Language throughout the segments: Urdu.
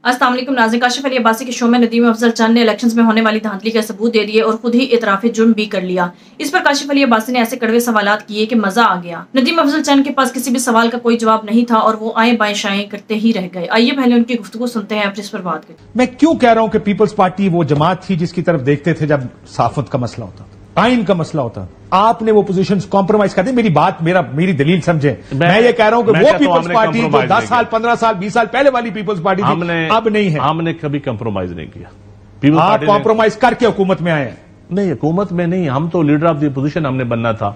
السلام علیکم ناظرین، کاشف علی عباسی کے شو میں ندیم افضل چند نے الیکشنز میں ہونے والی دھاندلی کا ثبوت دے دیے اور خود ہی اعتراف جرم بھی کر لیا۔ اس پر کاشف علی عباسی نے ایسے کڑوے سوالات کیے کہ مزہ آ گیا۔ ندیم افضل چند کے پاس کسی بھی سوال کا کوئی جواب نہیں تھا اور وہ آئیں بائیں شائیں کرتے ہی رہ گئے۔ آئیے پہلے ان کی گفتگو سنتے ہیں، پھر اس پر بات کرتے ہیں۔ میں کیوں کہہ رہا ہوں کہ پیپلز پارٹی وہ جماعت تھی جس کی طرف دیکھتے تھے جب صحافت کا مسئلہ ہوتا تھا، آئین کا مسئلہ ہوتا تھا، آپ نے وہ پوزیشنز کمپرومائز کر دی۔ میری دلیل سمجھیں، میں یہ کہہ رہا ہوں کہ وہ پیپلز پارٹی جو 10 سال 15 سال 20 سال پہلے والی پیپلز پارٹی تھی اب نہیں ہے۔ ہم نے کبھی کمپرومائز نہیں کیا۔ آپ کمپرومائز کر کے حکومت میں آئے ہیں؟ نہیں، حکومت میں نہیں، ہم تو لیڈر آف دی اپوزیشن ہم نے بننا تھا۔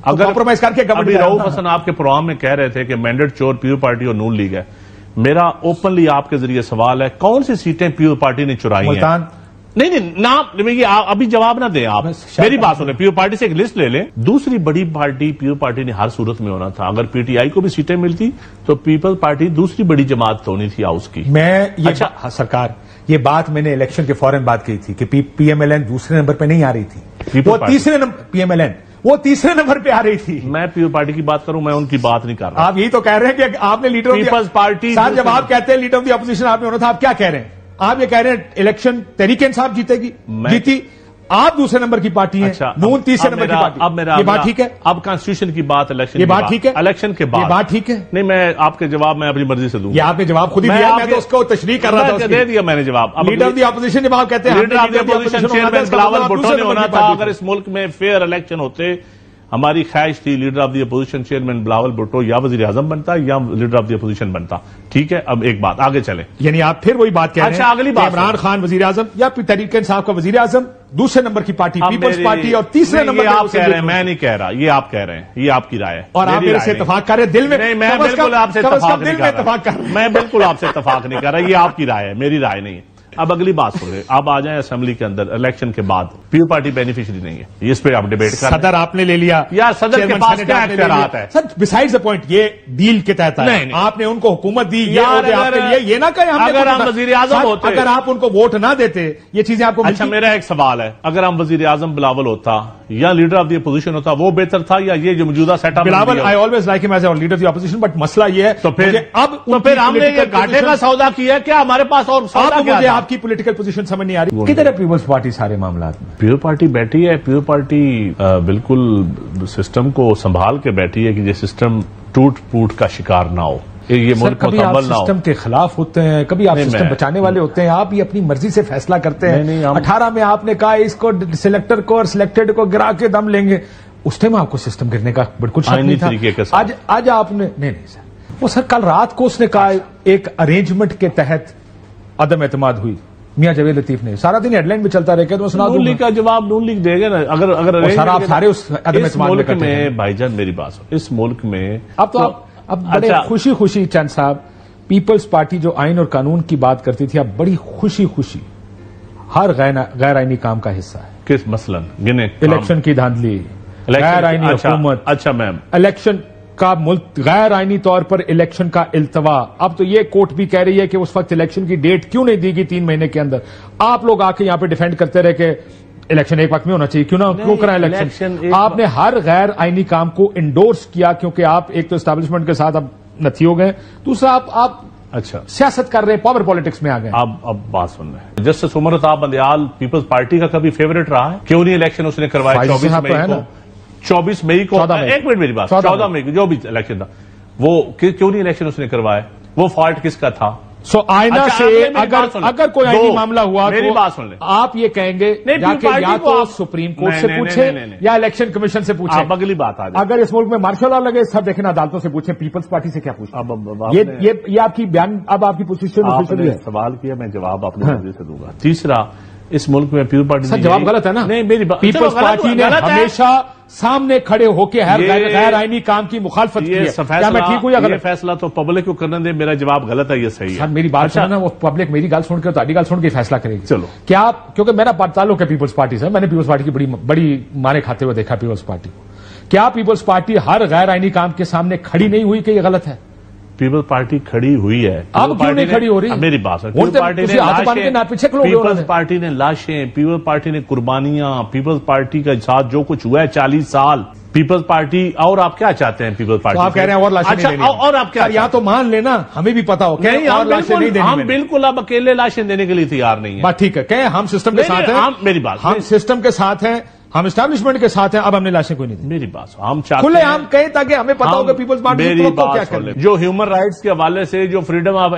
اگر کمپرومائز کر کے رؤوف حسن آپ کے پروگرام میں کہہ رہے تھے کہ مینڈیٹ چور پیپلز پارٹی اور نون لیگ ہے، میرا اوپنلی آپ کے ذریعے سوال ہے کون سی سیٹیں پیپلز پارٹی نے چرائی ہیں؟ نہیں، ابھی جواب نہ دیں آپ، میری بات سنیں۔ پیپلز پارٹی سے ایک لسٹ لے لیں۔ دوسری بڑی پارٹی پیپلز پارٹی نے ہر صورت میں ہونا تھا۔ اگر پی ٹی آئی کو بھی سیٹیں ملتی تو پیپلز پارٹی دوسری بڑی جماعت ہونی تھی ہاؤس کی۔ سرکار یہ بات میں نے الیکشن کے فوراً بات کی تھی کہ پی ایم ایل این دوسرے نمبر پہ نہیں آ رہی تھی، وہ تیسرے نمبر پی ایم ایل این وہ تیسرے نمبر پہ آ رہی تھی۔ میں پیپلز پارٹی کی بات کروں، میں ان کی بات نہیں کر رہا۔ آپ یہی تو کہہ رہے ہیں کہ آپ نے لیڈر پیپلز پارٹی صاحب جب آپ کہتے ہیں لیڈر آف دی اپوزیشن آپ نے ہونا تھا، آپ کیا کہہ رہے ہیں؟ آپ یہ کہہ رہے ہیں الیکشن تحریک انصاف جیتے گی، جیتی، آپ دوسرے نمبر کی پارٹی ہیں، نون تیسرے نمبر کی پارٹی۔ یہ بات ٹھیک ہے؟ اب کانسٹیٹیوشن کی بات، الیکشن یہ بات ٹھیک ہے؟ الیکشن کے بعد یہ بات ٹھیک ہے؟ نہیں، میں آپ کے جواب میں اپنی مرضی سے دوں گا۔ یہ آپ نے جواب خود ہی دیا، میں تو اس کو تشریح کر رہا تھا۔ دے دیا میں نے جواب۔ لیڈر آف دی اپوزیشن جب آپ کہتے ہیں leader of the opposition chairman Bilawal Bhutto نے ہونا تھا۔ اگر اس ملک میں فیئر الیکشن ہوتے، ہماری خواہش تھی leader of the opposition chairman Bilawal Bhutto یا وزیر اعظم بنتا یا لیڈر آف دی اپوزیشن بنتا۔ ٹھیک ہے، اب ایک بات آگے چلیں۔ یعنی آپ پھر وہی بات کہہ رہے ہیں اگلی بات، عمران خان وزیر اعظم یا پھر تحریک انصاف کا وزیر اعظم، دوسرے نمبر کی پارٹی پیپلز پارٹی اور تیسرے نمبر آپ کہہ رہے ہیں، میں نہیں کہہ رہا، یہ آپ کہہ رہے ہیں، یہ آپ کی رائے ہے اور آپ میرے سے اتفاق کر رہے ہیں دل میں؟ نہیں، میں بالکل آپ سے اتفاق نہیں کر رہا، میں بالکل آپ سے اتفاق نہیں کر رہا، یہ آپ کی رائے ہے، میری رائے نہیں ہے۔ اب اگلی بات سن رہے، اب آ جائیں اسمبلی کے اندر الیکشن کے بعد پیپلز پارٹی بینیفیشری نہیں ہے، اس پہ آپ ڈیبیٹ کر رہے ہیں۔ صدر آپ نے لے لیا، یا صدر کے پاس کیا اختیارات ہے؟ سر بسائڈز دا پوائنٹ، یہ ڈیل کے تحت ہے، آپ نے ان کو حکومت دی، یہ عہدے آپ کے لیے، یہ نہ کہیں اگر ہم وزیر اعظم ہوتے، اگر آپ ان کو ووٹ نہ دیتے یہ چیزیں آپ کو۔ اچھا، میرا ایک سوال ہے، اگر ہم وزیر اعظم بلاول ہوتا یا لیڈر آف دی اپوزیشن ہوتا وہ بہتر تھا یا یہ جو موجودہ set up? Bilawal I always like him as a leader of the opposition, but مسئلہ یہ ہے تو پھر ہم نے یہ گھاٹے کا سودا کیا کیا؟ ہمارے پاس اور سودا کیا؟ مجھے آپ کی پولیٹیکل پوزیشن سمجھ نہیں آ رہی، کدھر ہے پیپلز پارٹی سارے معاملات میں؟ پیپلز پارٹی بیٹھی ہے، پیپلز پارٹی بالکل سسٹم کو سنبھال کے بیٹھی ہے کہ یہ سسٹم ٹوٹ پوٹ کا شکار نہ ہو، یہ ملک کبھی آپ سسٹم کے خلاف ہوتے ہیں، کبھی آپ سسٹم بچانے والے ہوتے ہیں، آپ یہ اپنی مرضی سے فیصلہ کرتے ہیں۔ 18 میں آپ نے کہا اس کو سلیکٹر کو اور سلیکٹڈ کو گرا کے دم لیں گے، اس ٹائم آپ کو سسٹم گرنے کا بالکل شک نہیں تھا۔ آج آپ نے نہیں سر، وہ سر کل رات کو اس نے کہا ایک ارینجمنٹ کے تحت عدم اعتماد ہوئی، میاں جاوید لطیف نے سارا دن ہیڈ لائن میں چلتا رہے کہ نون لیگ کا جواب نون لیگ دے گا نا۔ اگر سر آپ سارے اس عدم اعتماد میں بھائی جان میری بات سن، اس ملک میں اب بڑے خوشی چند صاحب، پیپلز پارٹی جو آئین اور قانون کی بات کرتی تھی، اب بڑی خوشی ہر غیر آئینی کام کا حصہ ہے۔ کس مثلاً گنے؟ الیکشن کی دھاندلی، غیر آئینی حکومت، اچھا میم، الیکشن کا ملک، غیر آئینی طور پر الیکشن کا التوا۔ اب تو یہ کورٹ بھی کہہ رہی ہے کہ اس وقت الیکشن کی ڈیٹ کیوں نہیں دی گئی 3 مہینے کے اندر؟ آپ لوگ آ کے یہاں پہ ڈیفینڈ کرتے رہے کہ الیکشن ایک وقت میں ہونا چاہیے، کیوں کرائیں الیکشن؟ آپ نے ہر غیر آئینی کام کو انڈورس کیا کیونکہ آپ ایک تو اسٹیبلشمنٹ کے ساتھ اب نتھی ہو گئے، دوسرا آپ اچھا سیاست کر رہے ہیں، پاور پالیٹکس میں آ گئے۔ اب بات سن رہے ہیں، justice Umar Ata Bandial Peoples party کا کبھی فیوریٹ رہا ہے؟ کیوں نہیں الیکشن اس نے کروایا 24 مئی کو؟ ایک منٹ میری بات، 14 مئی کو جو بھی الیکشن تھا وہ کیوں نہیں الیکشن اس نے کروایا؟ وہ فالٹ کس کا تھا؟ آئینہ سے اگر کوئی آئینی معاملہ ہوا میری بات سن لیں، آپ یہ کہیں گے یا تو سپریم کورٹ سے پوچھیں یا الیکشن کمیشن سے پوچھیں۔ اب اگلی بات آ جائے، اگر اس ملک میں مارشل لا لگے سب دیکھیں عدالتوں سے پوچھیں، پیپلز پارٹی سے کیا پوچھیں؟ یہ آپ کی بیان، اب آپ کی پوزیشن سوال کیا، میں جواب اپنی مرضی سے دوں گا۔ تیسرا، اس ملک میں پیپلز پارٹی جواب غلط ہے نا؟ نہیں، میری بات، پیپلز پارٹی نے ہمیشہ سامنے کھڑے ہو کے غیر آئینی کام کی مخالفت کی ہے۔ کیا میں ٹھیک ہوں یا غلط؟ یہ فیصلہ تو پبلک کو کرنے دے، میرا جواب غلط ہے، یہ صحیح ہے۔ سر میری بات سننا، وہ پبلک میری گال سن کے تہاڈی گال سن کے فیصلہ کرے گی۔ چلو، کیا آپ، کیونکہ میرا تعلق ہے پیپلز پارٹی سے، میں نے پیپلز پارٹی کی بڑی مانے کھاتے ہوئے دیکھا پیپلز پارٹی کو، کیا پیپلز پارٹی ہر غیر آئینی کام کے سامنے کھڑی نہیں ہوئی کہ یہ غلط ہے؟ پیپلز پارٹی کھڑی ہوئی ہے. اب کیوں نہیں کھڑی ہو رہی؟ میری بات ہے. پیپلز پارٹی نے لاشیں، پیپلز پارٹی نے قربانیاں، پیپلز پارٹی کے ساتھ جو کچھ ہوا ہے 40 سال، پیپلز پارٹی. اور آپ کیا چاہتے ہیں پیپلز پارٹی؟ آپ کہہ رہے ہیں اور لاشیں نہیں دینی. اور آپ کیا؟ یا تو مان لینا، ہمیں بھی پتا ہو کہ ہم بالکل اب اکیلے لاشیں دینے کے لیے تیار نہیں ہیں. بات ٹھیک ہے کہ ہم سسٹم کے ساتھ ہیں. میری بات، ہم سسٹم کے ساتھ ہیں، ہم اسٹیبلشمنٹ کے ساتھ ہیں. اب ہم نے لاشیں کوئی نہیں دی. میری بات ہم چاہتے کھلے عام کہیں تاکہ ہمیں پتا ہو کہ پیپلز پارٹی کو کیا کرنا ہے. جو ہیومن رائٹس کے حوالے سے جو فریڈم آف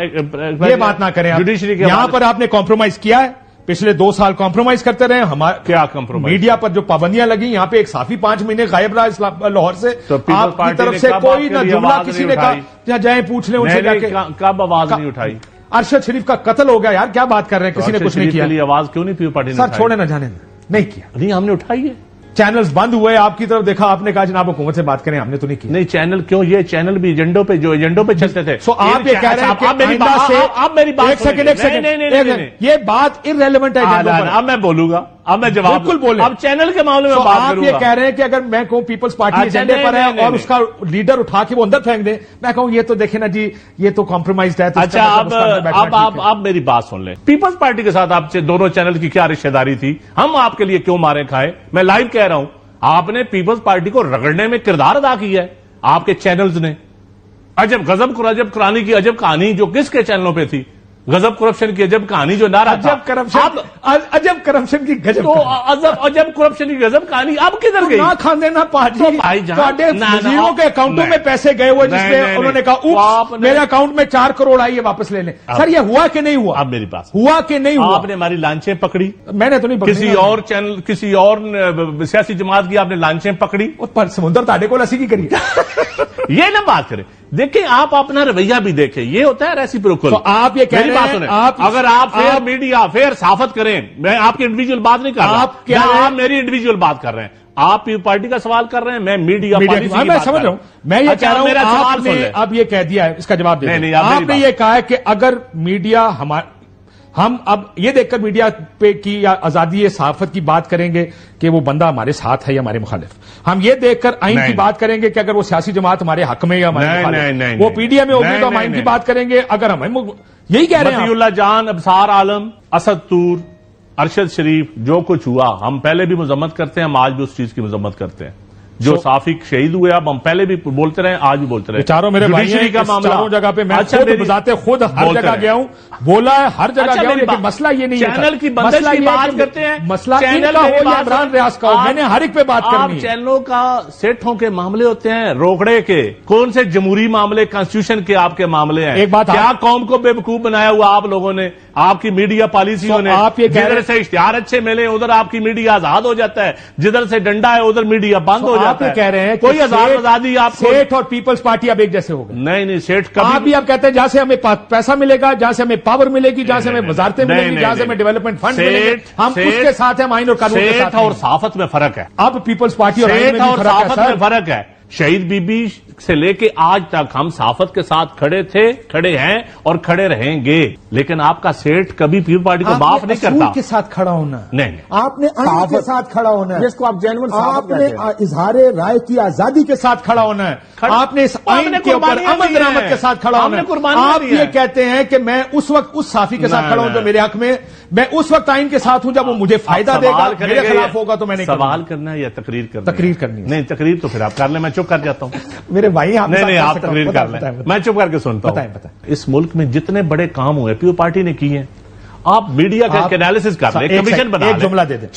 یہ بات نہ کریں. جوڈیشری کے یہاں پر آپ نے کمپرومائز کیا ہے. پچھلے 2 سال کمپرومائز کرتے رہے. ہمارا کیا کمپرومائز؟ میڈیا پر جو پابندیاں لگی، یہاں پہ ایک صحافی 5 مہینے غائب رہا لاہور سے. آپ کی طرف سے کوئی نہ جملہ کسی نے کہا یا جائیں پوچھ لیں ان سے جا کے کب آواز نہیں اٹھائی. ارشد شریف کا قتل ہو گیا یار، کیا بات کر رہے ہیں؟ کسی نے کچھ نہیں کیا. آواز کیوں نہیں پیپلز پارٹی نے؟ سر چھوڑے نہ جانے نہیں کیا. نہیں ہم نے اٹھائی ہے. چینلز بند ہوئے، آپ کی طرف دیکھا، آپ نے کہا جناب حکومت سے بات کریں. ہم نے تو نہیں کی. نہیں چینل کیوں؟ یہ چینل بھی ایجنڈوں پہ چلتے تھے. سو آپ یہ کہہ رہے ہیں کہ آپ میری بات ایک سیکنڈ یہ بات ارریلیونٹ ہے. اب میں بولوں گا، اب میں جواب بالکل بولے. اب چینل کے معاملے میں بات کروں گا. آپ یہ کہہ رہے ہیں کہ اگر میں کہوں پیپلز پارٹی ایجنڈے پر ہے اور اس کا لیڈر اٹھا کے وہ اندر پھینک دے، میں کہوں یہ تو دیکھیں نا جی یہ تو کمپرومائزڈ ہے. اچھا اب آپ میری بات سن لیں. پیپلز پارٹی کے ساتھ آپ دونوں چینل کی کیا رشتہ داری تھی؟ ہم آپ کے لیے کیوں مارے کھائے؟ میں لائیو کہہ رہا ہوں، آپ نے پیپلز پارٹی کو رگڑنے میں کردار ادا کیا ہے آپ کے چینلز نے. عجب غضب کو عجب کرانے کی عجب کہانی جو کس کے چینلوں پہ تھی؟ غضب کرپشن کی عجب کہانی جو نعرہ تھا. عجب کرپشن کی غضب عجب کرپشن کی غضب کہانی اب کدھر گئی؟ نہ کھاندے نہ پاجی وزیروں کے اکاؤنٹوں میں پیسے گئے ہوئے جس میں انہوں نے کہا میرے اکاؤنٹ میں 4 کروڑ آئی ہے واپس لے لیں. سر یہ ہوا کہ نہیں ہوا؟ اب میری بات ہوا کہ نہیں ہوا؟ آپ نے ہماری لانچیں پکڑی. میں نے تو نہیں پکڑی. کسی اور چینل کسی اور سیاسی جماعت کی آپ نے لانچیں پکڑی. سمندر تاڑے کو لسی کی کری. یہ نہ بات کریں. دیکھیں آپ اپنا رویہ بھی دیکھیں. یہ ہوتا ہے ریسیپروکل. آپ یہ کہہ رہے ہیں اگر آپ فیئر میڈیا فیئر صحافت کریں، میں آپ کی انڈیویجول بات نہیں کر رہا. آپ میری انڈیویجول بات کر رہے ہیں. آپ پیپلز پارٹی کا سوال کر رہے ہیں، میں میڈیا پالیسی. میں سمجھ رہا ہوں. میں یہ کہہ رہا ہوں آپ نے اب یہ کہہ دیا ہے، اس کا جواب دیں. آپ نے یہ کہا ہے کہ اگر میڈیا ہم اب یہ دیکھ کر میڈیا پہ کی یا آزادی صحافت کی بات کریں گے کہ وہ بندہ ہمارے ساتھ ہے یا ہمارے مخالف. ہم یہ دیکھ کر آئین کی بات کریں گے کہ اگر وہ سیاسی جماعت ہمارے حق میں یا ہمارے مخالف. وہ پی ڈی ایم میں ہوگی تو ہم آئین کی بات کریں گے. اگر ہم یہی کہہ رہے ہیں مطیع اللہ جان، ابصار عالم، اسد طور، ارشد شریف، جو کچھ ہوا ہم پہلے بھی مذمت کرتے ہیں، ہم آج بھی اس چیز کی مذمت کرتے ہیں. جو صحافی شہید ہوئے اب ہم پہلے بھی بولتے رہے، آج بھی بولتے رہے. چاروں میرے بھائی کا معاملہ چاروں جگہ پہ میں بذات خود ہر جگہ گیا ہوں، بولا ہے ہر جگہ گیا ہوں. لیکن مسئلہ یہ نہیں ہے چینل کی بندش کی بات کرتے ہیں. مسئلہ چینل کا ہو یا عمران ریاض کا ہو، میں نے ہر ایک پہ بات کرنی ہے. چینلوں کا سیٹھوں کے معاملے ہوتے ہیں، روکڑے کے. کون سے جمہوری معاملے کانسٹیٹیوشن کے آپ کے معاملے ہیں؟ ایک بات کیا قوم کو بے وقوف بنایا ہوا آپ لوگوں نے، آپ کی میڈیا پالیسیوں نے. جدھر سے اشتہار اچھے ملے ادھر آپ کی میڈیا آزاد ہو جاتا ہے، جدھر سے ڈنڈا ہے ادھر میڈیا بند ہو جاتا ہے. کہہ رہے ہیں کوئی آزادی آپ کو. سیٹ اور پیپلز پارٹی اب ایک جیسے ہو گئے. نہیں سیٹ کبھی آپ بھی آپ کہتے ہیں جہاں سے ہمیں پیسہ ملے گا، جہاں سے ہمیں پاور ملے گی، جہاں سے ہمیں وزارتیں ملیں گی، جہاں سے ہمیں ڈیولپمنٹ فنڈ ملیں گے، ہم اس کے ساتھ ہیں. آئین اور قانون کے ساتھ. اور صحافت میں فرق ہے. اب پیپلز پارٹی اور صحافت میں فرق ہے. شہید بی بی سے لے کے آج تک ہم صحافت کے ساتھ کھڑے تھے، کھڑے ہیں اور کھڑے رہیں گے. لیکن آپ کا سیٹ کبھی پیپلز پارٹی کو معاف نہیں کرتا. آپ کے ساتھ کھڑا ہونا نہیں، آپ نے آئین کے ساتھ کھڑا ہونا ہے، جس کو آپ جینوئن آپ نے اظہار رائے کی آزادی کے ساتھ کھڑا ہونا ہے. آپ نے اس آئین کے اوپر امن درآمد کے ساتھ کھڑا ہونا ہے. آپ یہ کہتے ہیں کہ میں اس وقت اس صحافی کے ساتھ کھڑا ہوں جو میرے حق میں، میں اس وقت آئین کے ساتھ ہوں جب وہ مجھے فائدہ دے گا، میرے خلاف ہوگا تو میں نے سوال کرنا ہے یا تقریر کرنا ہے؟ تقریر کرنی ہے. نہیں تقریر تو پھر آپ کر لیں، میں چپ کر جاتا ہوں. میرے بھائی نہیں آپ تقریر کر لیں، میں چپ کر کے سنتا ہوں. اس ملک میں جتنے بڑے کام ہوئے پیپلز پارٹی نے کیے ہیں. آپ میڈیا کا انالیسس کر لیں، کمیشن بنا لیں. ایک جملہ دے دیں،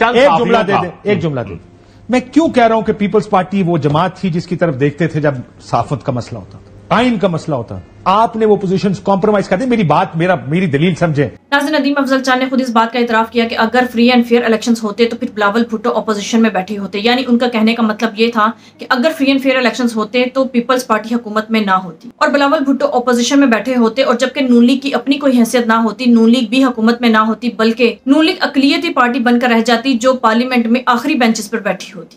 ایک جملہ دے دیں. میں کیوں کہہ رہا ہوں کہ پیپلز پارٹی وہ جماعت تھی جس کی طرف دیکھتے تھے جب صحافت کا مسئلہ ہوتا تھا، آئین کا مسئلہ ہوتا. آپ نے وہ پوزیشنز کمپرومائز کر دی. میری بات میری دلیل سمجھیں. ناظرین، ندیم افضل چاند نے خود اس بات کا اعتراف کیا کہ اگر فری اینڈ فیئر الیکشنز ہوتے تو پھر بلاول بھٹو اپوزیشن میں بیٹھے ہوتے. یعنی ان کا کہنے کا مطلب یہ تھا کہ اگر فری اینڈ فیئر الیکشنز ہوتے تو پیپلز پارٹی حکومت میں نہ ہوتی اور بلاول بھٹو اپوزیشن میں بیٹھے ہوتے. اور جبکہ نون لیگ کی اپنی کوئی حیثیت نہ ہوتی، نون لیگ بھی حکومت میں نہ ہوتی، بلکہ نون لیگ اقلیتی پارٹی بن کر رہ جاتی جو پارلیمنٹ میں آخری بینچز پر بیٹھی ہوتی